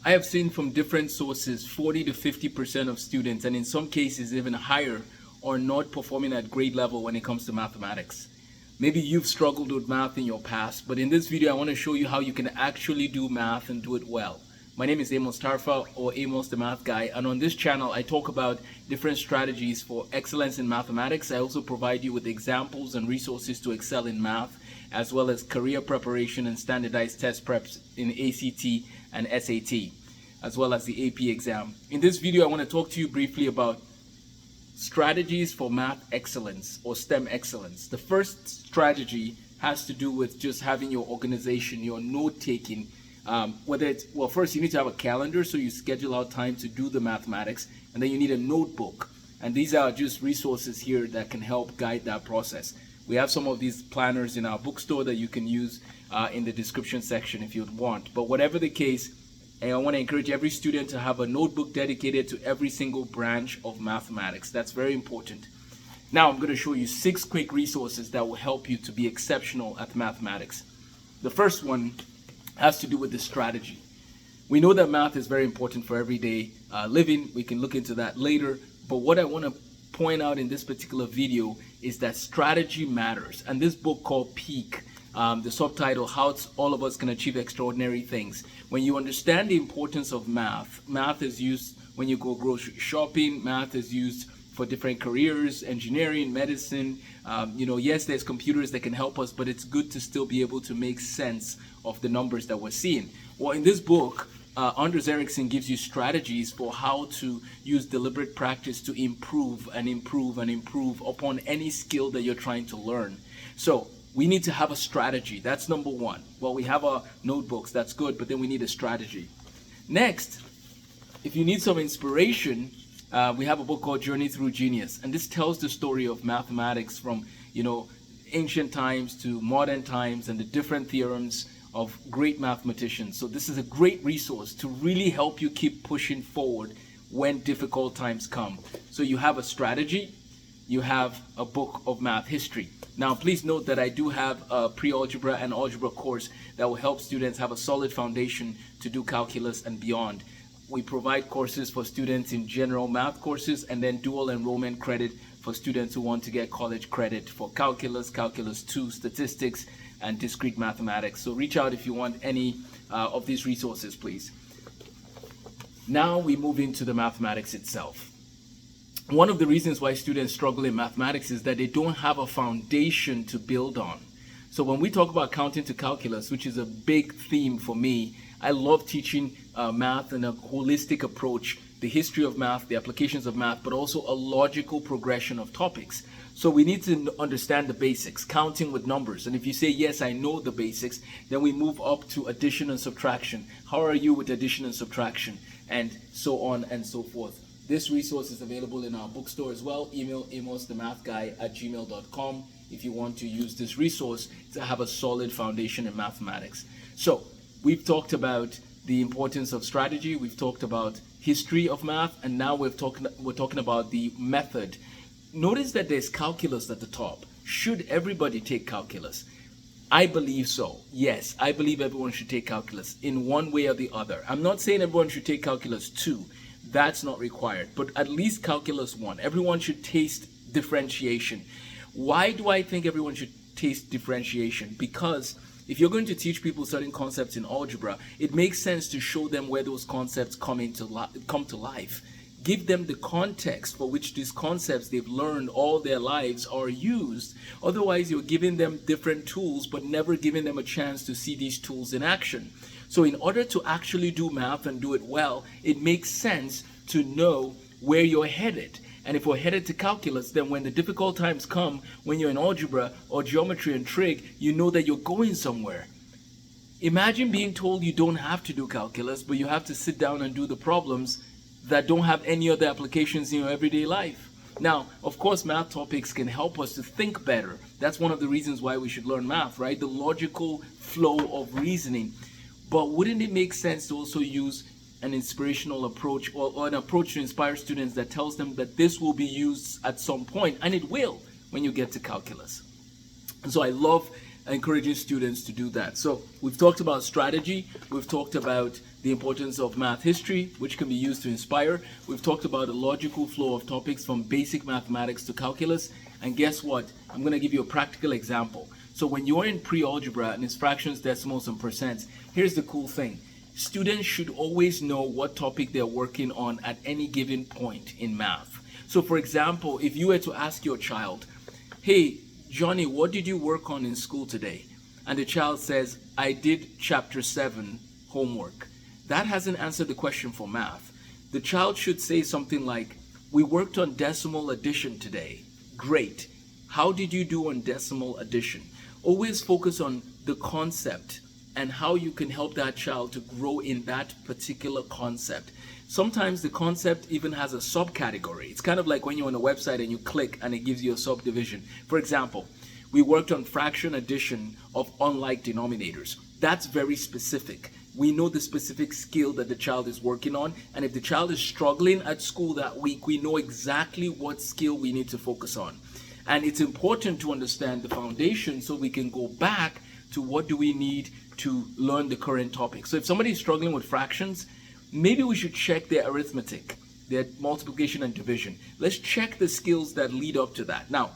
I have seen from different sources 40 to 50% of students, and in some cases even higher, are not performing at grade level when it comes to mathematics. Maybe you've struggled with math in your past, but in this video I want to show you how you can actually do math and do it well. My name is Amos Tarfa, or Amos the Math Guy, and on this channel I talk about different strategies for excellence in mathematics. I also provide you with examples and resources to excel in math, as well as career preparation and standardized test preps in ACT and SAT, as well as the AP exam. In this video I want to talk to you briefly about strategies for math excellence or STEM excellence. The first strategy has to do with just having your organization, your note-taking. First you need to have a calendar, so you schedule out time to do the mathematics, and then you need a notebook. And these are just resources here that can help guide that process. We have some of these planners in our bookstore that you can use in the description section if you'd want. But whatever the case, I want to encourage every student to have a notebook dedicated to every single branch of mathematics. That's very important. Now I'm going to show you 6 quick resources that will help you to be exceptional at mathematics. The first one has to do with the strategy. We know that math is very important for everyday living. We can look into that later. But what I want to point out in this particular video is that strategy matters. And this book called Peak, the subtitle, How All of Us Can Achieve Extraordinary Things. When you understand the importance of math, math is used when you go grocery shopping, math is used for different careers, engineering, medicine. Yes, there's computers that can help us, but it's good to still be able to make sense of the numbers that we're seeing. Well, in this book, Anders Ericsson gives you strategies for how to use deliberate practice to improve and improve and improve upon any skill that you're trying to learn. So we need to have a strategy. That's number one. Well, we have our notebooks, that's good, but then we need a strategy. Next, if you need some inspiration, we have a book called Journey Through Genius, and this tells the story of mathematics from ancient times to modern times and the different theorems of great mathematicians. So this is a great resource to really help you keep pushing forward when difficult times come. So you have a strategy, you have a book of math history. Now please note that I do have a pre-algebra and algebra course that will help students have a solid foundation to do calculus and beyond. We provide courses for students in general math courses, and then dual enrollment credit for students who want to get college credit for calculus, calculus 2, statistics, and discrete mathematics. So reach out if you want any of these resources, please. Now we move into the mathematics itself. One of the reasons why students struggle in mathematics is that they don't have a foundation to build on. So when we talk about counting to calculus, which is a big theme for me, I love teaching math in a holistic approach, the history of math, the applications of math, but also a logical progression of topics. So we need to understand the basics, counting with numbers. And if you say, yes, I know the basics, then we move up to addition and subtraction. How are you with addition and subtraction? And so on and so forth. This resource is available in our bookstore as well. Email amosthemathguy@gmail.com if you want to use this resource to have a solid foundation in mathematics. So we've talked about the importance of strategy, we've talked about history of math, and now we're talking about the method. Notice that there's calculus at the top. Should everybody take calculus? I believe so. Yes, I believe everyone should take calculus in one way or the other. I'm not saying everyone should take calculus 2. That's not required, but at least calculus 1. Everyone should taste differentiation. Why do I think everyone should taste differentiation? Because if you're going to teach people certain concepts in algebra, it makes sense to show them where those concepts come to life. Give them the context for which these concepts they've learned all their lives are used. Otherwise, you're giving them different tools, but never giving them a chance to see these tools in action. So in order to actually do math and do it well, it makes sense to know where you're headed. And if we're headed to calculus, then when the difficult times come, when you're in algebra or geometry and trig, you know that you're going somewhere. Imagine being told you don't have to do calculus, but you have to sit down and do the problems that don't have any other applications in your everyday life. Now, of course, math topics can help us to think better. That's one of the reasons why we should learn math, right? The logical flow of reasoning. But wouldn't it make sense to also use an inspirational approach or an approach to inspire students that tells them that this will be used at some point, and it will when you get to calculus? And so I love encouraging students to do that. So we've talked about strategy, we've talked about the importance of math history, which can be used to inspire. We've talked about a logical flow of topics from basic mathematics to calculus. And guess what? I'm going to give you a practical example. So when you're in pre-algebra and it's fractions, decimals, and percents, here's the cool thing. Students should always know what topic they're working on at any given point in math. So for example, if you were to ask your child, hey, Johnny, what did you work on in school today? And the child says, I did chapter 7 homework. That hasn't answered the question for math. The child should say something like, we worked on decimal addition today. Great. How did you do on decimal addition? Always focus on the concept and how you can help that child to grow in that particular concept. Sometimes the concept even has a subcategory. It's kind of like when you're on a website and you click and it gives you a subdivision. For example, we worked on fraction addition of unlike denominators. That's very specific. We know the specific skill that the child is working on, and if the child is struggling at school that week, we know exactly what skill we need to focus on. And it's important to understand the foundation so we can go back to what do we need to learn the current topic. So if somebody is struggling with fractions, maybe we should check their arithmetic, their multiplication and division. Let's check the skills that lead up to that. Now,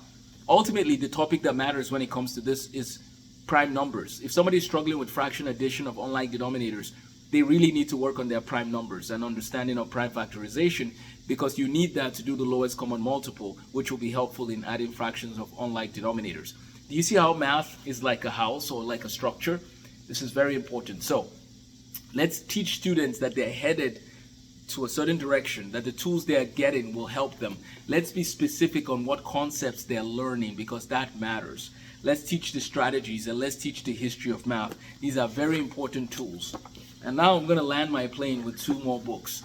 ultimately, the topic that matters when it comes to this is prime numbers. If somebody is struggling with fraction addition of unlike denominators, they really need to work on their prime numbers and understanding of prime factorization, because you need that to do the lowest common multiple, which will be helpful in adding fractions of unlike denominators. Do you see how math is like a house or like a structure? This is very important. So let's teach students that they're headed to a certain direction, that the tools they are getting will help them. Let's be specific on what concepts they're learning, because that matters. Let's teach the strategies and let's teach the history of math. These are very important tools. And now I'm going to land my plane with 2 more books.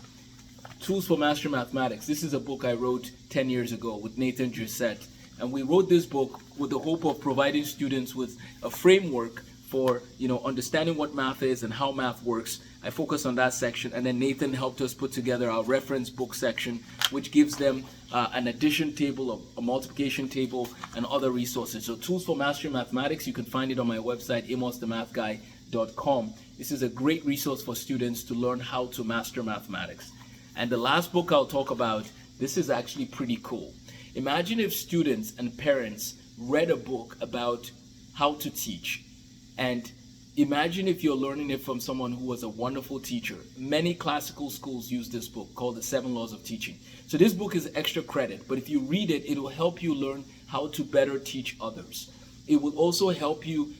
Tools for Mastering Mathematics. This is a book I wrote 10 years ago with Nathan Josette. And we wrote this book with the hope of providing students with a framework for, understanding what math is and how math works. I focused on that section, and then Nathan helped us put together our reference book section, which gives them an addition table, a multiplication table, and other resources. So Tools for Mastering Mathematics, you can find it on my website, amosthemathguy.com. This is a great resource for students to learn how to master mathematics. And the last book I'll talk about, this is actually pretty cool. Imagine if students and parents read a book about how to teach, and imagine if you're learning it from someone who was a wonderful teacher. Many classical schools use this book called The 7 Laws of Teaching. So this book is extra credit, but if you read it, it will help you learn how to better teach others. It will also help you,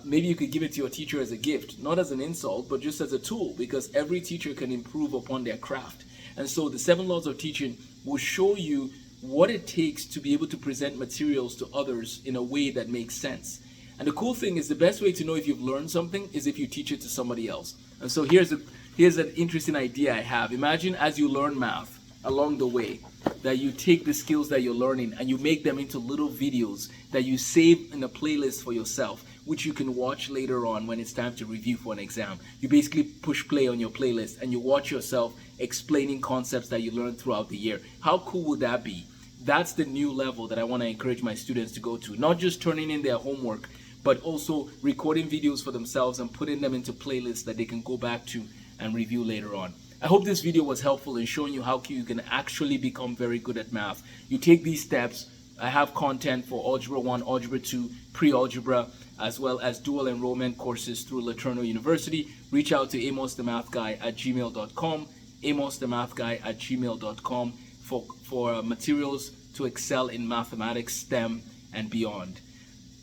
maybe you could give it to your teacher as a gift, not as an insult, but just as a tool, because every teacher can improve upon their craft. And so the 7 Laws of Teaching will show you what it takes to be able to present materials to others in a way that makes sense. And the cool thing is, the best way to know if you've learned something is if you teach it to somebody else. And so here's an interesting idea I have. Imagine as you learn math along the way, that you take the skills that you're learning and you make them into little videos that you save in a playlist for yourself, which you can watch later on when it's time to review for an exam. You basically push play on your playlist and you watch yourself explaining concepts that you learned throughout the year. How cool would that be? That's the new level that I want to encourage my students to go to. Not just turning in their homework, but also recording videos for themselves and putting them into playlists that they can go back to and review later on. I hope this video was helpful in showing you how you can actually become very good at math. You take these steps. I have content for Algebra 1, Algebra 2, Pre-Algebra, as well as dual enrollment courses through Laterno University. Reach out to amosthemathguy@gmail.com, amosthemathguy@gmail.com for materials to excel in mathematics, STEM, and beyond.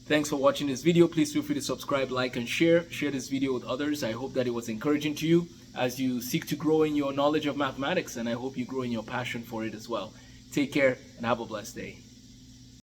Thanks for watching this video. Please feel free to subscribe, like, and share. Share this video with others. I hope that it was encouraging to you as you seek to grow in your knowledge of mathematics, and I hope you grow in your passion for it as well. Take care and have a blessed day.